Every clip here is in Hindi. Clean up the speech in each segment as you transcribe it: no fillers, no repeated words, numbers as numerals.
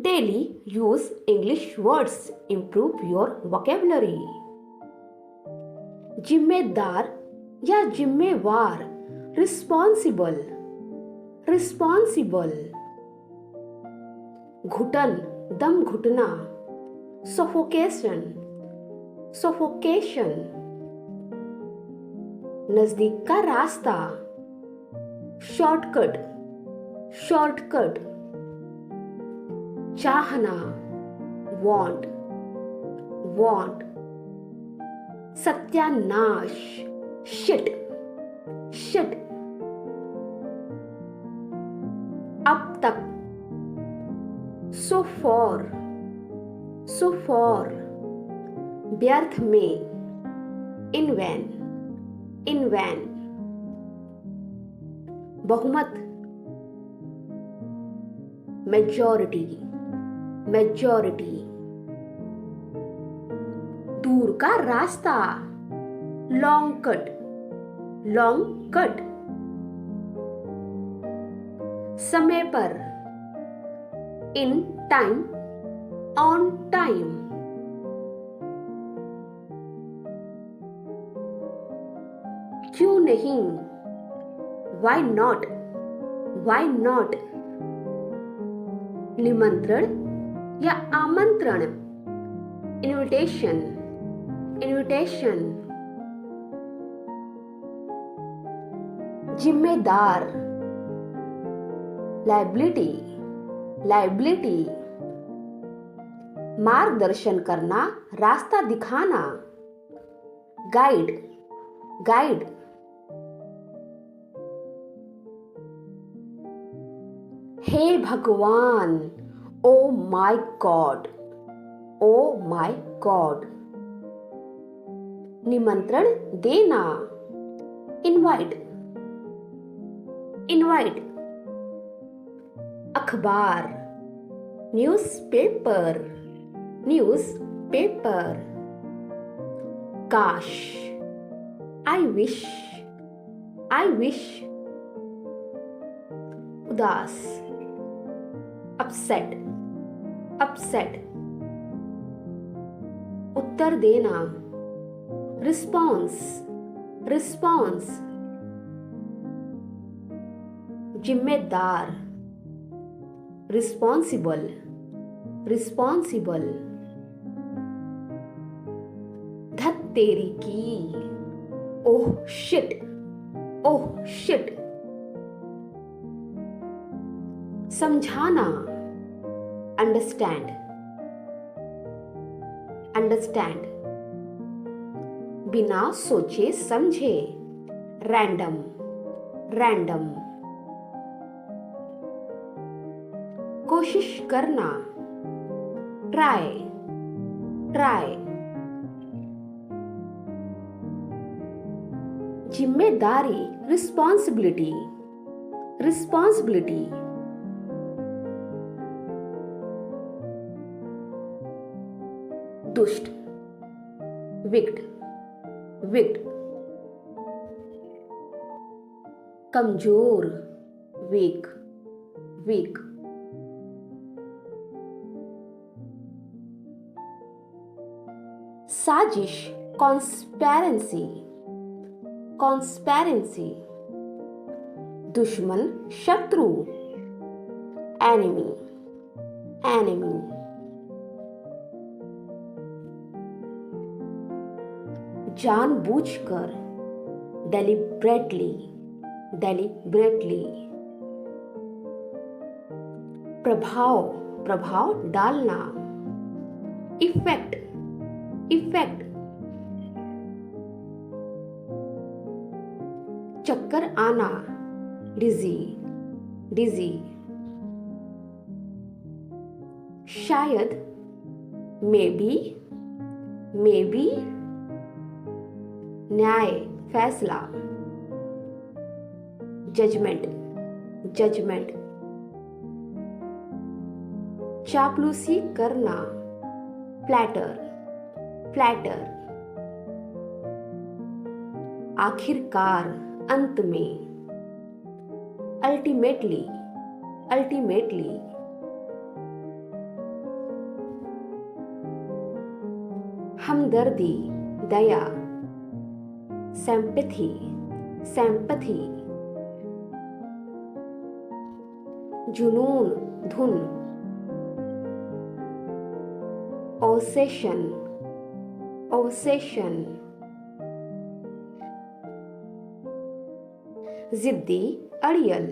Daily use English words. Improve your vocabulary. जिम्मेदार या जिम्मेवार. Responsible. Responsible. घुटन, दम घुटना. Suffocation. Suffocation. नजदीक का रास्ता. Shortcut. Shortcut. चाहना. Want. Want. सत्यानाश. Shit. Shit. अब तक. So far. So far. व्यर्थ में. In vain. In vain. बहुमत. Majority. Majority. दूर का रास्ता. Long cut. Long cut. समय पर. In time. On time. क्यों नहीं. Why not. Why not. निमंत्रण या आमंत्रण. Invitation. Invitation. जिम्मेदार. Liability. Liability. मार्गदर्शन करना, रास्ता दिखाना. Guide. Guide. हे भगवान. Oh my God. Oh my God. निमंत्रण देना. Invite. Invite. अखबार. Newspaper. Newspaper. काश. I wish. I wish. उदास. Upset. Upset. उत्तर देना. Response. Response. जिम्मेदार. Responsible. Responsible. धत तेरी की. Oh shit. Oh shit. समझाना. Understand. Understand. बिना सोचे समझे. Random. Random. कोशिश करना. Try. Try. जिम्मेदारी. Responsibility. Responsibility. दुष्ट. Wicked. Wicked. कमजोर. Weak. Weak. साजिश. Conspiracy. Conspiracy. दुश्मन, शत्रु. Enemy. Enemy. जानबूझकर. Deliberately. Deliberately. प्रभाव. प्रभाव डालना. Effect. Effect. चक्कर आना. Dizzy. Dizzy. शायद. Maybe. Maybe. न्याय, फैसला. Judgment. Judgment. चापलूसी करना. Flatter. Flatter. आखिरकार. अंत में. Ultimately. Ultimately. हमदर्दी, दया, sympathy, sympathy, जुनून, धुन, obsession, obsession, जिद्दी, अड़ियल,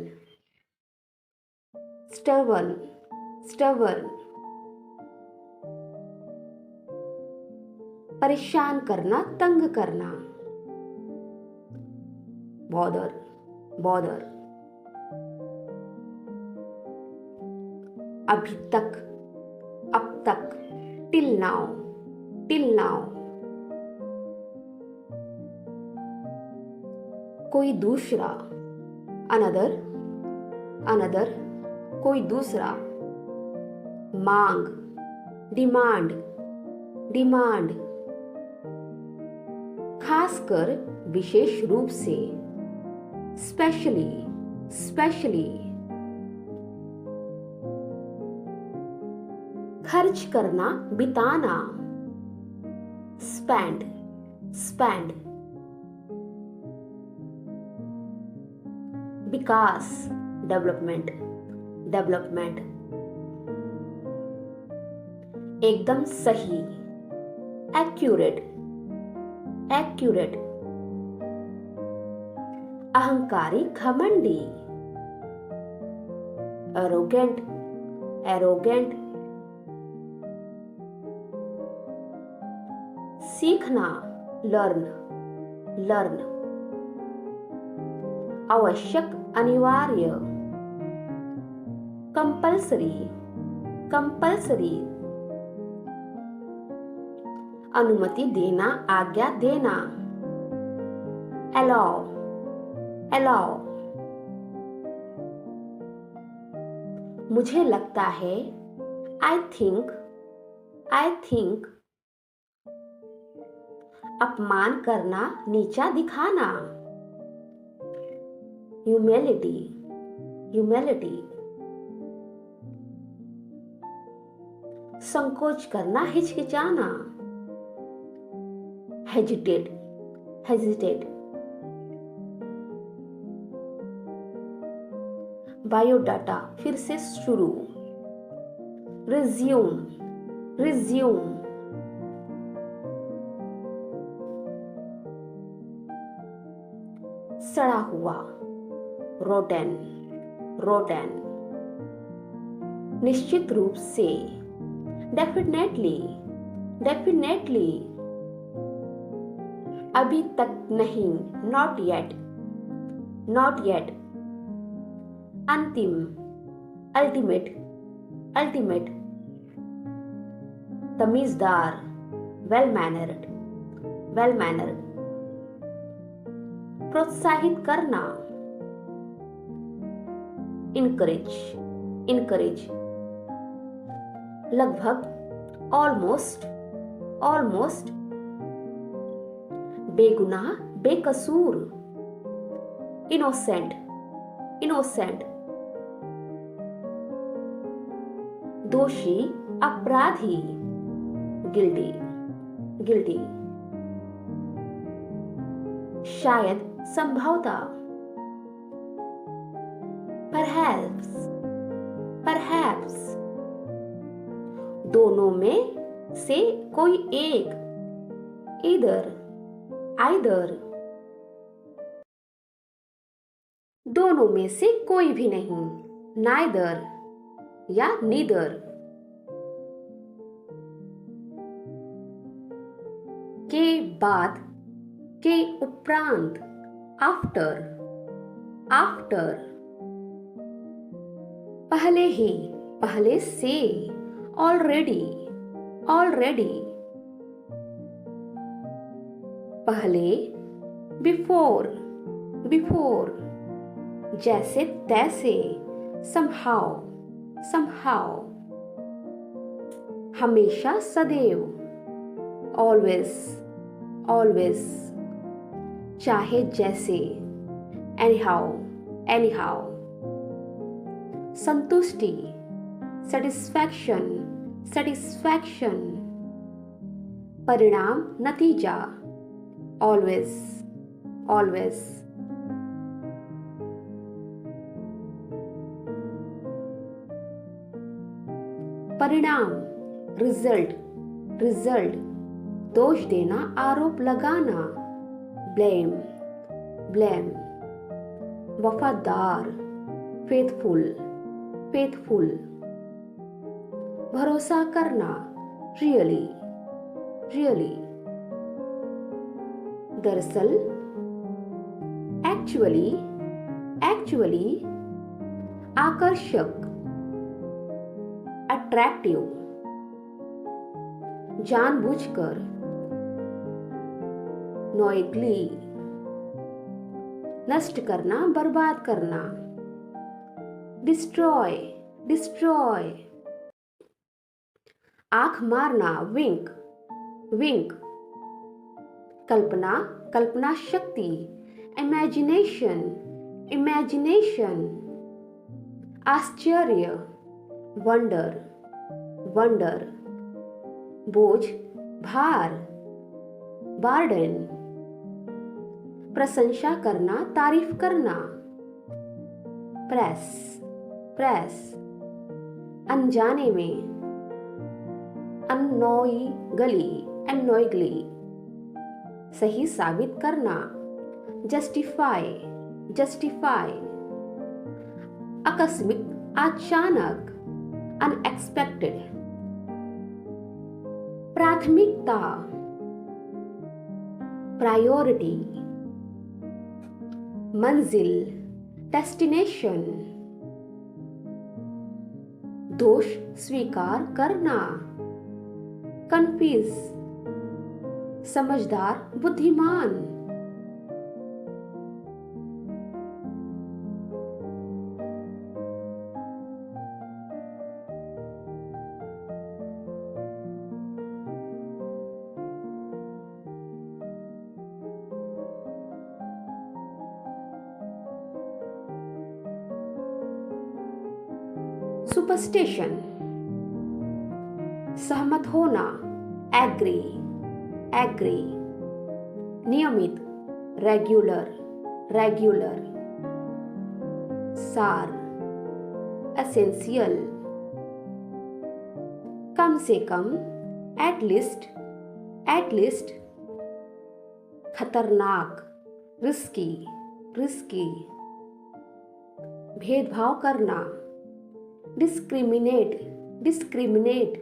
stubborn, stubborn, परेशान करना, तंग करना, bother, bother, अभी तक, अब तक, till now, till now, कोई दूसरा, another, another, कोई दूसरा, मांग, डिमांड, डिमांड, खासकर, विशेष रूप से, स्पेशली, स्पेशली, खर्च करना, बिताना, स्पेंड, स्पेंड, विकास, डेवलपमेंट, डेवलपमेंट, एकदम सही, एक्यूरेट, एक्यूरेट, अहंकारी, घमंडी, एरोगेंट, एरोगेंट, सीखना, लर्न, लर्न, आवश्यक, अनिवार्य, कंपल्सरी, कंपल्सरी, अनुमति देना, आज्ञा देना, allow, allow, मुझे लगता है, I think, I think, अपमान करना, नीचा दिखाना, humility, humility, संकोच करना, हिचकिचाना, hesitate, hesitate, बायोडाटा, फिर से शुरू, resume, resume, सड़ा हुआ, rotten, rotten, निश्चित रूप से, definitely, definitely, अभी तक नहीं, not yet, not yet, अंतिम, ultimate, ultimate, तमीजदार, well mannered, well mannered, प्रोत्साहित करना, encourage, encourage, लगभग, almost, almost, बेगुनाह, बेकसूर, innocent, innocent, दोषी, अपराधी, guilty, guilty, शायद, संभवतः, perhaps, perhaps, दोनों में से कोई एक, either, either, दोनों में से कोई भी नहीं, neither या neither, के बाद, के उपरांत, after, after, पहले ही, पहले से, already, already, पहले, before, before, जैसे तैसे, somehow, somehow, हमेशा, सदैव, always, always, चाहे जैसे, anyhow, anyhow, परिणाम नतीजा, always, always. परिणाम रिजल्ट, रिजल्ट, दोष देना, आरोप लगाना, ब्लेम, ब्लेम. वफादार, फेथफुल, फेथफुल. भरोसा करना, रियली, रियली. दरअसल, एक्चुअली, एक्चुअली. आकर्षक, अट्रैक्टिव. जानबूझकर, नॉइगली. नष्ट करना, बर्बाद करना, डिस्ट्रॉय, डिस्ट्रॉय. आंख मारना, विंक, विंक. कल्पना, कल्पना शक्ति, इमेजिनेशन, इमेजिनेशन. आश्चर्य, वंडर, वंडर. बोझ, भार, बार्डन. प्रशंसा करना, तारीफ करना, प्रेस, प्रेस. अनजाने में, अननोइगली, अननोइगली. सही साबित करना, जस्टिफाई, जस्टिफाई. आकस्मिक, अचानक, अनएक्सपेक्टेड. प्राथमिकता, प्रायोरिटी. मंजिल, डेस्टिनेशन. दोष स्वीकार करना, कन्फ्यूज. समझदार, बुद्धिमान. सुपरस्टिशन, सहमत होना, एग्री, एग्री. नियमित, रेगुलर, रेगुलर. सार, एसेंशियल. कम से कम, एटलीस्ट, एटलीस्ट. खतरनाक, रिस्की, रिस्की. भेदभाव करना, discriminate, discriminate.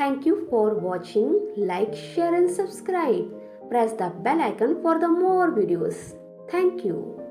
Thank you for watching. Like, share and subscribe. Press the bell icon for the more videos. Thank you.